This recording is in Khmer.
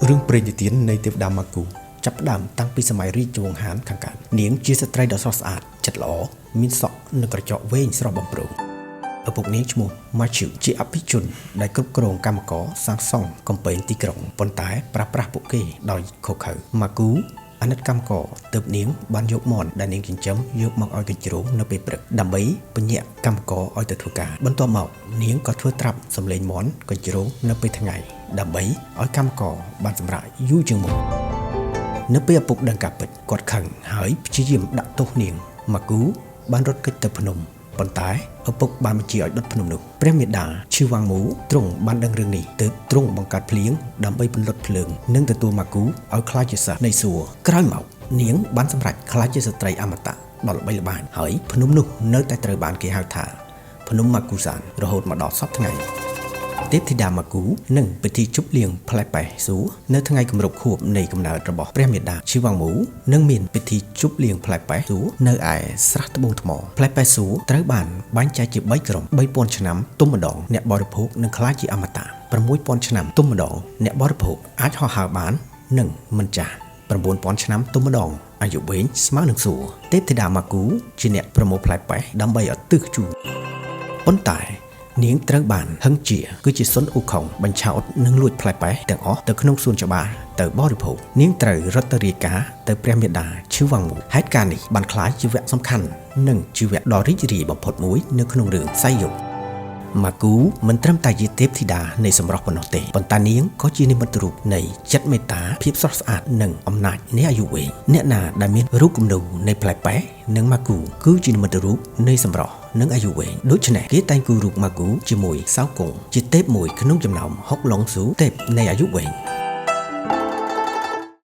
រឿងព្រេងនិទាននៃទេវតាម៉ាគូចាប់ផ្ដើមតាំងពីសម័យរាជវង្សហានខាងកើតនាងជាស្ត្រីដ៏ស្រស់ស្អាតចិត្តល្អមានសក់និងក្រចកវែងស្រស់បំព្រងឪពុកនាងឈ្មោះ Matthew ជាអភិជនដែលគ្រប់គ្រងកម្មករសាងសង់កំពែងទីក្រុងប៉ុន្តែប្រាស្រ័យពួកគេដោយខុសខើម៉ាគូអាណិតកម្មករទើបនាងបានយកមន់ដែលនាងចិញ្ចឹមយកមកឲ្យកញ្ជ្រោងនៅពេលព្រឹកដើម្បីបញ្ញាក់កម្មករឲ្យទៅធ្វើការបន្ទាប់មកនាងក៏ធ្វើត្រាប់សម្លេងមន់កញ្ជ្រោងនៅពេលថ្ងៃដើម្បីឲ្យកម្មករបានសម្រាកយូរជាងមុននៅពេលឪពុកដឹងការពិតគាត់ខឹងហើយព្យាយាមដាក់ទោសនាងម៉ាគូបានរត់គេចទៅភ្នំប៉ុន្តែឪពុកបានបញ្ជាឲ្យដុតភ្នំនោះព្រះមេដាឈឺវ៉ាងមូទ្រង់បានដឹងរឿងនេះទើបទ្រង់បង្កើតភ្លៀងដើម្បីពន្លត់ភ្លើងនិងទទួលម៉ាគូឲ្យក្លាយជាសិស្សនៃសួគ៌ក្រោយមកនាងបានសម្រេចក្លាយជាស្ត្រីអមតៈដ៏ល្បីល្បាញហើយភ្នំនោះនៅតែត្រូវបានគេហៅថាភ្នំម៉ាគូសានរហូតមកដល់សព្វថ្ងៃទេពធីតាម៉ាគូនិងពិធីជប់លៀងផ្លែប៉េះស៊ូនៅថ្ងៃគម្រប់ខួបនៃកំណើតរបស់ព្រះមេដាឈីវ៉ាងមូនឹងមានពិធីជប់លៀងផ្លែប៉េះស៊ូនៅឯស្រះត្បូងថ្មផ្លែប៉េះស៊ូត្រូវបានបែងចែកជា3ក្រុម 3000 ឆ្នាំទុំម្ដងអ្នកបរិភោគនឹងក្លាយជាអមតៈ 6000 ឆ្នាំទុំម្ដងអ្នកបរិភោគអាចហោះហើរបាននិងមិនចាស់ 9000 ឆ្នាំទុំម្ដងអាយុវែងស្មើនឹងសួគ៌ទេពធីតាម៉ាគូជាអ្នកប្រមូលផ្លែប៉េះដើម្បីឲ្យទិសជូរប៉ុន្តែនាងត្រូវបានហឹងជាគឺជាសុនអ៊ូខុងបញ្ឆោតនិងលួចផ្លែប៉េះទាំងអស់ទៅក្នុងសួនច្បារទៅបរិភោគនាងត្រូវរត់ទៅរាយការណ៍ទៅព្រះមេដាឈឺវ៉ាងមូហេតុការណ៍នេះបានក្លាយជាវគ្គសំខាន់និងជាវគ្គដ៏រីករាយបំផុតមួយនៅក្នុងរឿងសៃយុគម៉ាគូមិនត្រឹមតែជាទេពធីតានៃសម្រស់ប៉ុណ្ណោះទេប៉ុន្តែនាងក៏ជានិមិត្តរូបនៃចិត្តមេត្តាភាពស្រស់ស្អាតនិងអំណាចនៃអាយុវែងអ្នកណាដែលមានរូបគំនូរនៃផ្លែប៉េះនិងម៉ាគូគឺជានិមិត្តរូបនៃសម្រស់និងអាយុវែងដូច្នេះគេតែងគូររូបម៉ាគូជាមួយសៅកុងជាទេពមួយក្នុងចំណោមហុកឡុងស៊ូទេពនៃអាយុវែង